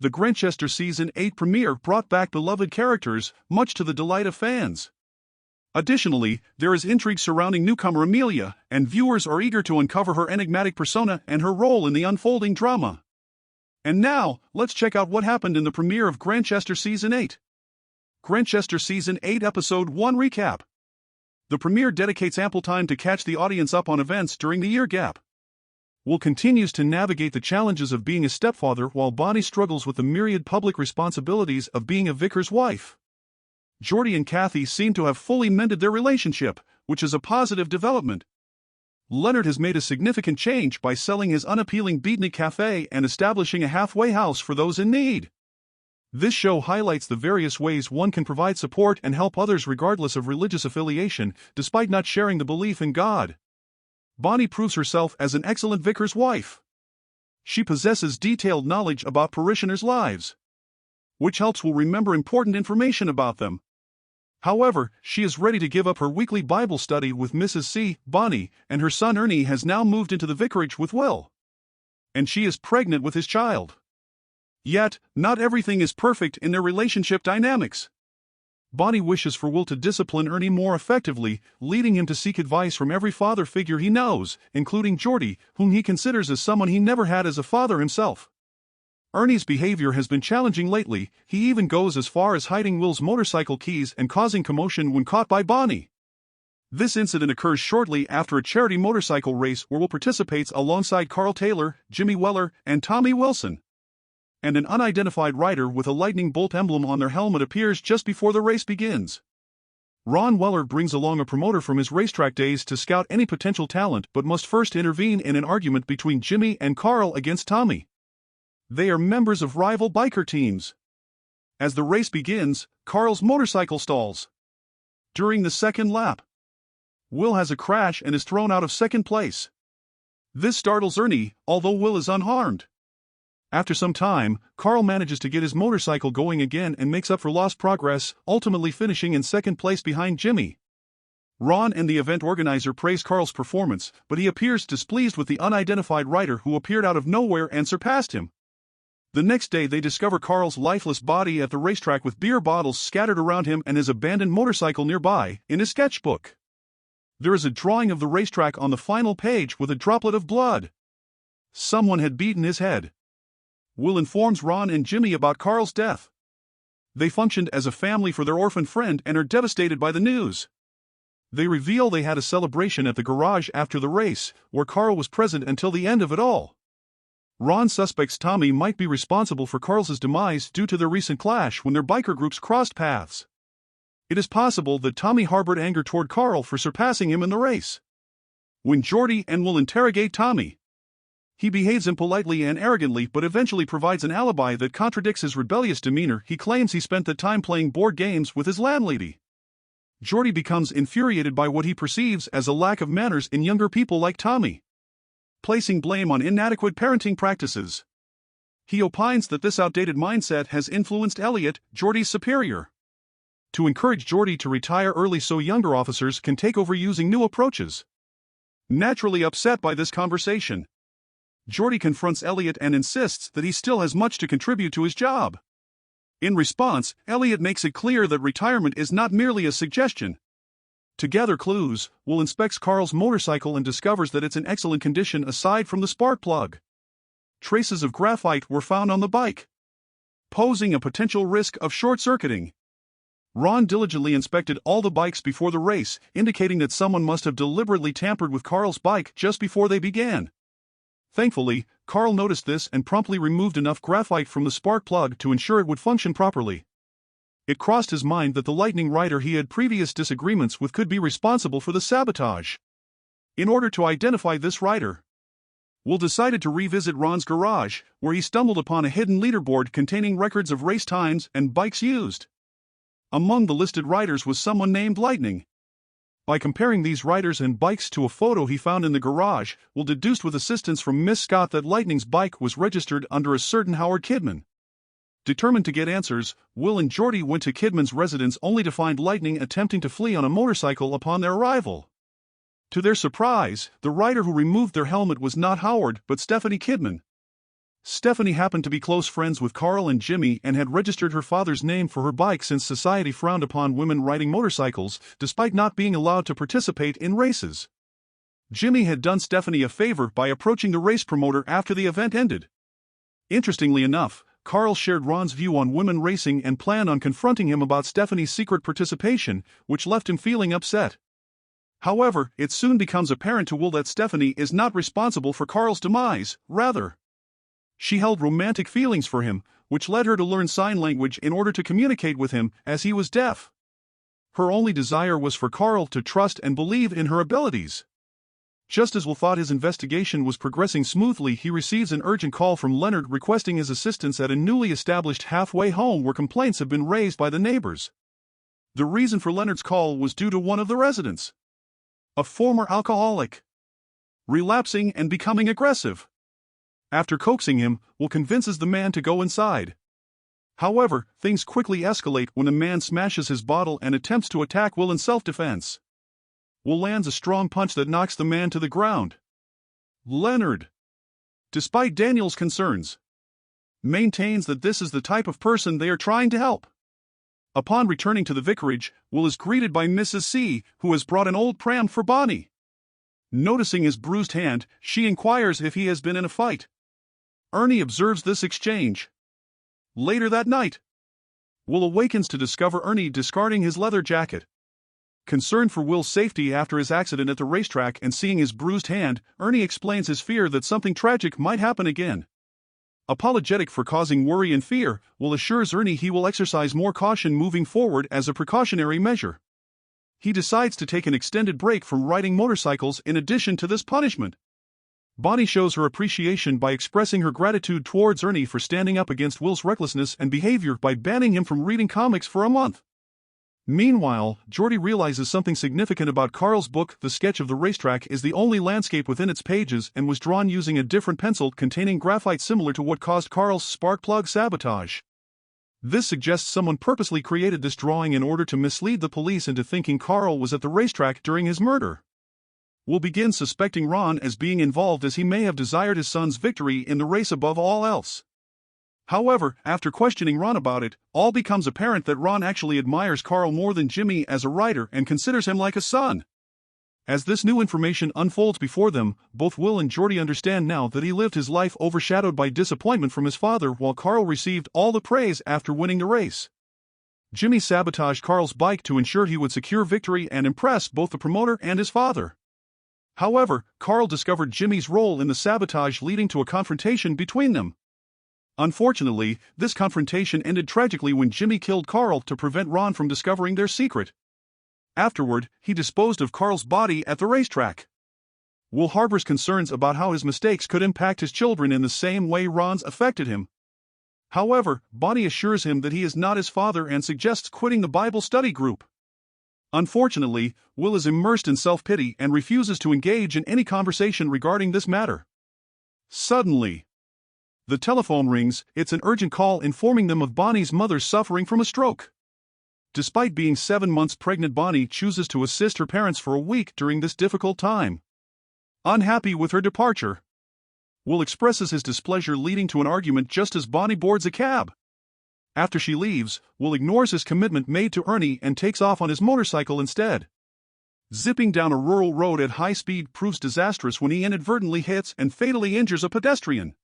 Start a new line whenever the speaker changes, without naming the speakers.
The Grantchester Season 8 premiere brought back beloved characters, much to the delight of fans. Additionally, there is intrigue surrounding newcomer Amelia, and viewers are eager to uncover her enigmatic persona and her role in the unfolding drama. And now, let's check out what happened in the premiere of Grantchester Season 8. Grantchester Season 8 Episode 1 Recap. The premiere dedicates ample time to catch the audience up on events during the year gap. Will continues to navigate the challenges of being a stepfather while Bonnie struggles with the myriad public responsibilities of being a vicar's wife. Geordie and Kathy seem to have fully mended their relationship, which is a positive development. Leonard has made a significant change by selling his unappealing beatnik cafe and establishing a halfway house for those in need. This show highlights the various ways one can provide support and help others regardless of religious affiliation, despite not sharing the belief in God. Bonnie proves herself as an excellent vicar's wife. She possesses detailed knowledge about parishioners' lives, which helps Will remember important information about them. However, she is ready to give up her weekly Bible study with Mrs. C. Bonnie, and her son Ernie has now moved into the vicarage with Will. And she is pregnant with his child. Yet, not everything is perfect in their relationship dynamics. Bonnie wishes for Will to discipline Ernie more effectively, leading him to seek advice from every father figure he knows, including Geordie, whom he considers as someone he never had as a father himself. Ernie's behavior has been challenging lately. He even goes as far as hiding Will's motorcycle keys and causing commotion when caught by Bonnie. This incident occurs shortly after a charity motorcycle race where Will participates alongside Carl Taylor, Jimmy Weller, and Tommy Wilson. And an unidentified rider with a lightning bolt emblem on their helmet appears just before the race begins. Ron Weller brings along a promoter from his racetrack days to scout any potential talent but must first intervene in an argument between Jimmy and Carl against Tommy. They are members of rival biker teams. As the race begins, Carl's motorcycle stalls. During the second lap, Will has a crash and is thrown out of second place. This startles Ernie, although Will is unharmed. After some time, Carl manages to get his motorcycle going again and makes up for lost progress, ultimately finishing in second place behind Jimmy. Ron and the event organizer praise Carl's performance, but he appears displeased with the unidentified rider who appeared out of nowhere and surpassed him. The next day they discover Carl's lifeless body at the racetrack with beer bottles scattered around him and his abandoned motorcycle nearby, in his sketchbook. There is a drawing of the racetrack on the final page with a droplet of blood. Someone had beaten his head. Will informs Ron and Jimmy about Carl's death. They functioned as a family for their orphan friend and are devastated by the news. They reveal they had a celebration at the garage after the race, where Carl was present until the end of it all. Ron suspects Tommy might be responsible for Carl's demise due to their recent clash when their biker groups crossed paths. It is possible that Tommy harbored anger toward Carl for surpassing him in the race. When Geordie and Will interrogate Tommy, he behaves impolitely and arrogantly but eventually provides an alibi that contradicts his rebellious demeanor. He claims he spent the time playing board games with his landlady. Geordie becomes infuriated by what he perceives as a lack of manners in younger people like Tommy, placing blame on inadequate parenting practices. He opines that this outdated mindset has influenced Elliot, Geordie's superior, to encourage Geordie to retire early so younger officers can take over using new approaches. Naturally upset by this conversation, Geordie confronts Elliot and insists that he still has much to contribute to his job. In response, Elliot makes it clear that retirement is not merely a suggestion. To gather clues, Will inspects Carl's motorcycle and discovers that it's in excellent condition aside from the spark plug. Traces of graphite were found on the bike, posing a potential risk of short-circuiting. Ron diligently inspected all the bikes before the race, indicating that someone must have deliberately tampered with Carl's bike just before they began. Thankfully, Carl noticed this and promptly removed enough graphite from the spark plug to ensure it would function properly. It crossed his mind that the lightning rider he had previous disagreements with could be responsible for the sabotage. In order to identify this rider, Will decided to revisit Ron's garage, where he stumbled upon a hidden leaderboard containing records of race times and bikes used. Among the listed riders was someone named Lightning. By comparing these riders and bikes to a photo he found in the garage, Will deduced with assistance from Miss Scott that Lightning's bike was registered under a certain Howard Kidman. Determined to get answers, Will and Geordie went to Kidman's residence only to find Lightning attempting to flee on a motorcycle upon their arrival. To their surprise, the rider who removed their helmet was not Howard but Stephanie Kidman. Stephanie happened to be close friends with Carl and Jimmy and had registered her father's name for her bike since society frowned upon women riding motorcycles, despite not being allowed to participate in races. Jimmy had done Stephanie a favor by approaching the race promoter after the event ended. Interestingly enough, Carl shared Ron's view on women racing and planned on confronting him about Stephanie's secret participation, which left him feeling upset. However, it soon becomes apparent to Will that Stephanie is not responsible for Carl's demise, rather. She held romantic feelings for him, which led her to learn sign language in order to communicate with him, as he was deaf. Her only desire was for Carl to trust and believe in her abilities. Just as Will thought his investigation was progressing smoothly, he receives an urgent call from Leonard requesting his assistance at a newly established halfway home where complaints have been raised by the neighbors. The reason for Leonard's call was due to one of the residents, a former alcoholic, relapsing and becoming aggressive. After coaxing him, Will convinces the man to go inside. However, things quickly escalate when the man smashes his bottle and attempts to attack Will in self-defense. Will lands a strong punch that knocks the man to the ground. Leonard, despite Daniel's concerns, maintains that this is the type of person they are trying to help. Upon returning to the vicarage, Will is greeted by Mrs. C, who has brought an old pram for Bonnie. Noticing his bruised hand, she inquires if he has been in a fight. Ernie observes this exchange. Later that night, Will awakens to discover Ernie discarding his leather jacket. Concerned for Will's safety after his accident at the racetrack and seeing his bruised hand, Ernie explains his fear that something tragic might happen again. Apologetic for causing worry and fear, Will assures Ernie he will exercise more caution moving forward as a precautionary measure. He decides to take an extended break from riding motorcycles in addition to this punishment. Bonnie shows her appreciation by expressing her gratitude towards Ernie for standing up against Will's recklessness and behavior by banning him from reading comics for a month. Meanwhile, Jordy realizes something significant about Carl's book. The sketch of the racetrack is the only landscape within its pages and was drawn using a different pencil containing graphite similar to what caused Carl's spark plug sabotage. This suggests someone purposely created this drawing in order to mislead the police into thinking Carl was at the racetrack during his murder. Will begin suspecting Ron as being involved as he may have desired his son's victory in the race above all else. However, after questioning Ron about it, all becomes apparent that Ron actually admires Carl more than Jimmy as a rider and considers him like a son. As this new information unfolds before them, both Will and Jordy understand now that he lived his life overshadowed by disappointment from his father while Carl received all the praise after winning the race. Jimmy sabotaged Carl's bike to ensure he would secure victory and impress both the promoter and his father. However, Carl discovered Jimmy's role in the sabotage, leading to a confrontation between them. Unfortunately, this confrontation ended tragically when Jimmy killed Carl to prevent Ron from discovering their secret. Afterward, he disposed of Carl's body at the racetrack. Will harbors concerns about how his mistakes could impact his children in the same way Ron's affected him. However, Bonnie assures him that he is not his father and suggests quitting the Bible study group. Unfortunately, Will is immersed in self-pity and refuses to engage in any conversation regarding this matter. Suddenly, the telephone rings. It's an urgent call informing them of Bonnie's mother suffering from a stroke. Despite being 7 months pregnant, Bonnie chooses to assist her parents for a week during this difficult time. Unhappy with her departure, Will expresses his displeasure, leading to an argument just as Bonnie boards a cab. After she leaves, Will ignores his commitment made to Ernie and takes off on his motorcycle instead. Zipping down a rural road at high speed proves disastrous when he inadvertently hits and fatally injures a pedestrian.